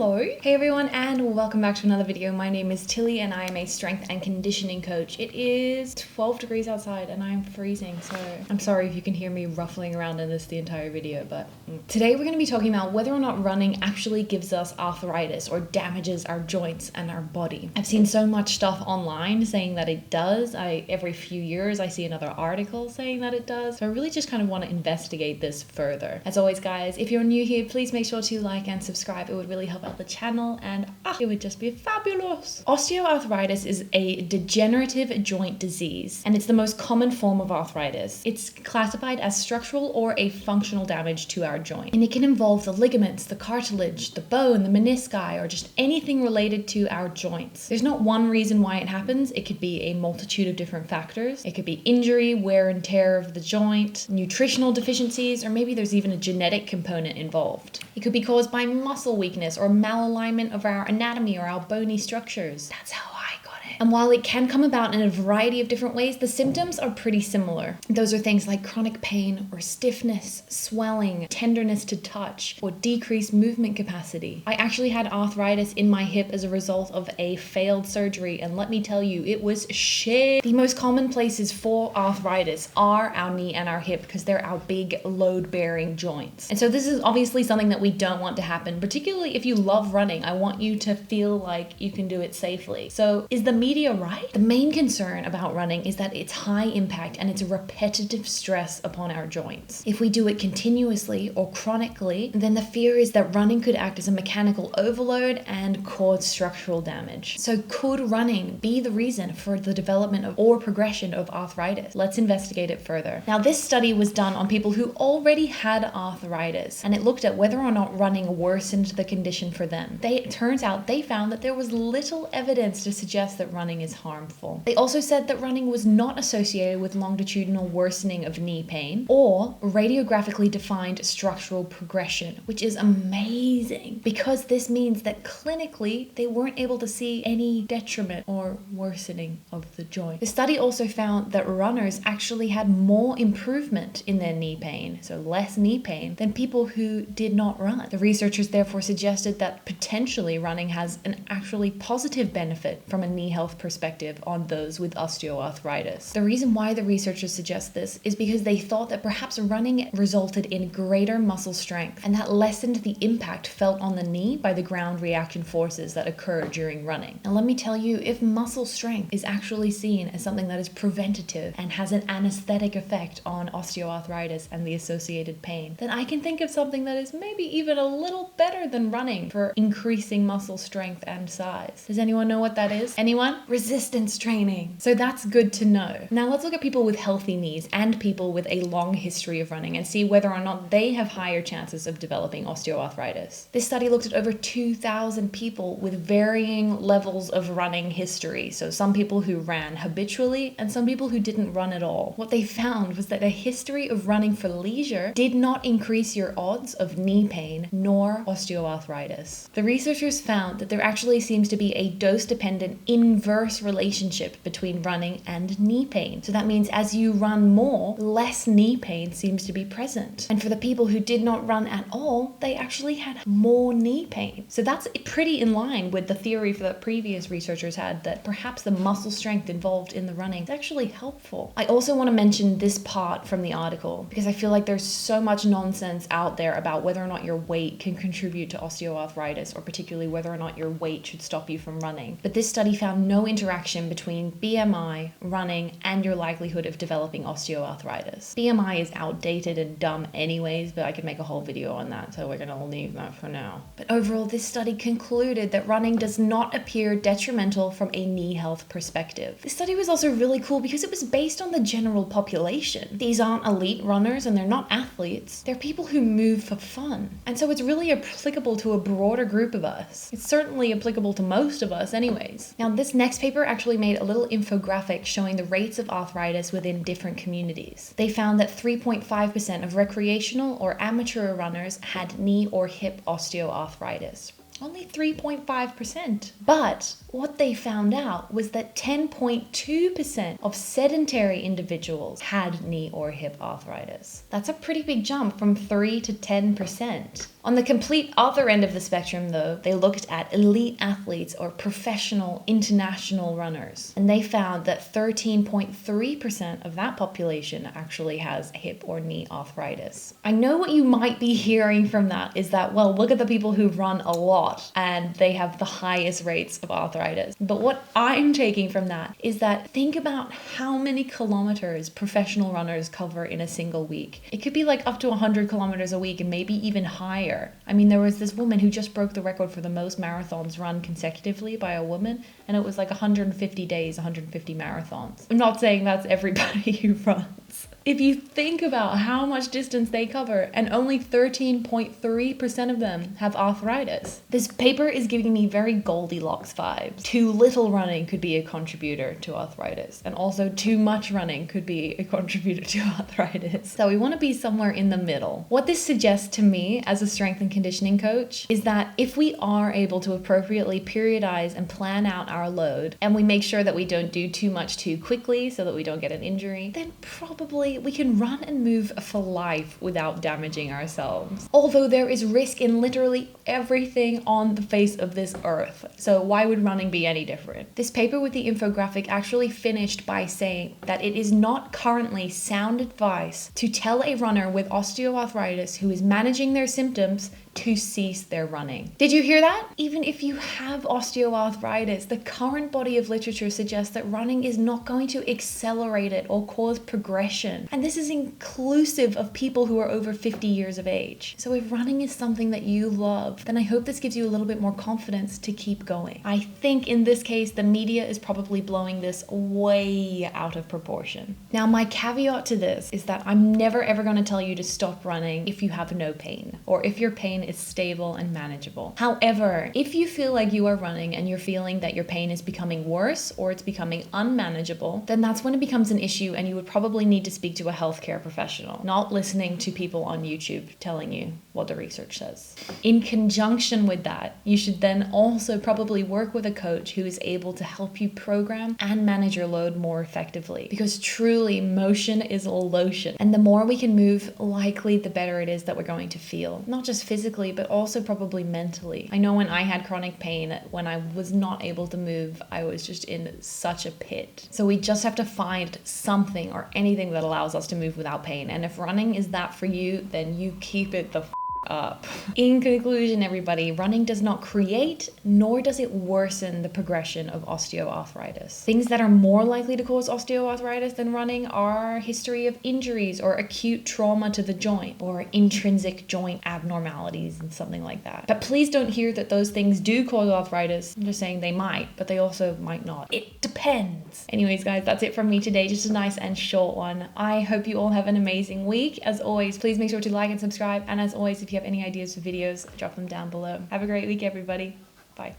Hello. Hey everyone, and welcome back to another video. My name is Tilly and I am a strength and conditioning coach. It is 12 degrees outside and I'm freezing, so I'm sorry if you can hear me ruffling around in this the entire video, but today we're going to be talking about whether or not running actually gives us arthritis or damages our joints and our body. I've seen so much stuff online saying that it does. Every few years I see another article saying that it does. So I really just kind of want to investigate this further. As always, guys, if you're new here, please make sure to like and subscribe. It would really help out the channel and it would just be fabulous. Osteoarthritis is a degenerative joint disease and it's the most common form of arthritis. It's classified as structural or a functional damage to our joint, and it can involve the ligaments, the cartilage, the bone, the menisci, or just anything related to our joints. There's not one reason why it happens. It could be a multitude of different factors. It could be injury, wear and tear of the joint, nutritional deficiencies, or maybe there's even a genetic component involved. It could be caused by muscle weakness or malalignment of our anatomy or our bony structures. That's how I got it. And while it can come about in a variety of different ways, the symptoms are pretty similar. Those are things like chronic pain or stiffness, swelling, tenderness to touch, or decreased movement capacity. I actually had arthritis in my hip as a result of a failed surgery, and let me tell you, it was shit. The most common places for arthritis are our knee and our hip because they're our big load-bearing joints. And so this is obviously something that we don't want to happen, particularly if you love running. I want you to feel like you can do it safely. So is the media right? The main concern about running is that it's high impact and it's a repetitive stress upon our joints. If we do it continuously or chronically, then the fear is that running could act as a mechanical overload and cause structural damage. So could running be the reason for the development of or progression of arthritis? Let's investigate it further. Now, this study was done on people who already had arthritis, and it looked at whether or not running worsened the condition for them. It turns out they found that there was little evidence to suggest that running is harmful. They also said that running was not associated with longitudinal worsening of knee pain or radiographically defined structural progression, which is amazing because this means that clinically they weren't able to see any detriment or worsening of the joint. The study also found that runners actually had more improvement in their knee pain, so less knee pain, than people who did not run. The researchers therefore suggested that potentially running has an actually positive benefit from a knee health perspective on those with osteoarthritis. The reason why the researchers suggest this is because they thought that perhaps running resulted in greater muscle strength, and that lessened the impact felt on the knee by the ground reaction forces that occur during running. Now let me tell you, if muscle strength is actually seen as something that is preventative and has an anesthetic effect on osteoarthritis and the associated pain, then I can think of something that is maybe even a little better than running for increasing muscle strength and size. Does anyone know what that is? Anyone? Resistance training. So that's good to know. Now let's look at people with healthy knees and people with a long history of running and see whether or not they have higher chances of developing osteoarthritis. This study looked at over 2,000 people with varying levels of running history. So some people who ran habitually and some people who didn't run at all. What they found was that a history of running for leisure did not increase your odds of knee pain nor osteoarthritis. The researchers found that there actually seems to be a dose-dependent inverse relationship between running and knee pain. So that means as you run more, less knee pain seems to be present. And for the people who did not run at all, they actually had more knee pain. So that's pretty in line with the theory that previous researchers had, that perhaps the muscle strength involved in the running is actually helpful. I also want to mention this part from the article because I feel like there's so much nonsense out there about whether or not your weight can contribute to osteoarthritis, or particularly whether or not your weight should stop you from running. But this study found no interaction between BMI, running, and your likelihood of developing osteoarthritis. BMI is outdated and dumb anyways, but I could make a whole video on that, so we're going to leave that for now. But overall, this study concluded that running does not appear detrimental from a knee health perspective. This study was also really cool because it was based on the general population. These aren't elite runners and they're not athletes. They're people who move for fun. And so it's really applicable to a broader group of us. It's certainly applicable to most of us anyways. Now, this next paper actually made a little infographic showing the rates of arthritis within different communities. They found that 3.5% of recreational or amateur runners had knee or hip osteoarthritis. Only 3.5%. But what they found out was that 10.2% of sedentary individuals had knee or hip arthritis. That's a pretty big jump from 3 to 10%. On the complete other end of the spectrum, though, they looked at elite athletes or professional international runners, and they found that 13.3% of that population actually has hip or knee arthritis. I know what you might be hearing from that is that, well, look at the people who run a lot and they have the highest rates of arthritis. But what I'm taking from that is that think about how many kilometers professional runners cover in a single week. It could be like up to 100 kilometers a week and maybe even higher. I mean, there was this woman who just broke the record for the most marathons run consecutively by a woman, and it was like 150 days, 150 marathons. I'm not saying that's everybody who runs. If you think about how much distance they cover, and only 13.3% of them have arthritis. This paper is giving me very Goldilocks vibes. Too little running could be a contributor to arthritis, and also too much running could be a contributor to arthritis. So we want to be somewhere in the middle. What this suggests to me as a strength and conditioning coach is that if we are able to appropriately periodize and plan out our load, and we make sure that we don't do too much too quickly so that we don't get an injury, then probably we can run and move for life without damaging ourselves. Although there is risk in literally everything on the face of this earth. So why would running be any different? This paper with the infographic actually finished by saying that it is not currently sound advice to tell a runner with osteoarthritis who is managing their symptoms to cease their running. Did you hear that? Even if you have osteoarthritis, the current body of literature suggests that running is not going to accelerate it or cause progression. And this is inclusive of people who are over 50 years of age. So if running is something that you love, then I hope this gives you a little bit more confidence to keep going. I think in this case, the media is probably blowing this way out of proportion. Now, my caveat to this is that I'm never ever going to tell you to stop running if you have no pain, or if your pain is stable and manageable. However, if you feel like you are running and you're feeling that your pain is becoming worse or it's becoming unmanageable, then that's when it becomes an issue and you would probably need to speak to a healthcare professional, not listening to people on YouTube telling you what the research says. In conjunction with that, you should then also probably work with a coach who is able to help you program and manage your load more effectively, because truly motion is lotion, and the more we can move, likely the better it is that we're going to feel, not just physically but also probably mentally. I know when I had chronic pain, when I was not able to move, I was just in such a pit. So we just have to find something or anything that allows us to move without pain, and if running is that for you, then you keep it the up. In conclusion, everybody, running does not create nor does it worsen the progression of osteoarthritis. Things that are more likely to cause osteoarthritis than running are history of injuries or acute trauma to the joint or intrinsic joint abnormalities and something like that. But please don't hear that those things do cause arthritis. I'm just saying they might, but they also might not. It depends. Anyways, guys, that's it from me today. Just a nice and short one. I hope you all have an amazing week. As always, please make sure to like and subscribe. And as always, if you have any ideas for videos, drop them down below. Have a great week, everybody. Bye.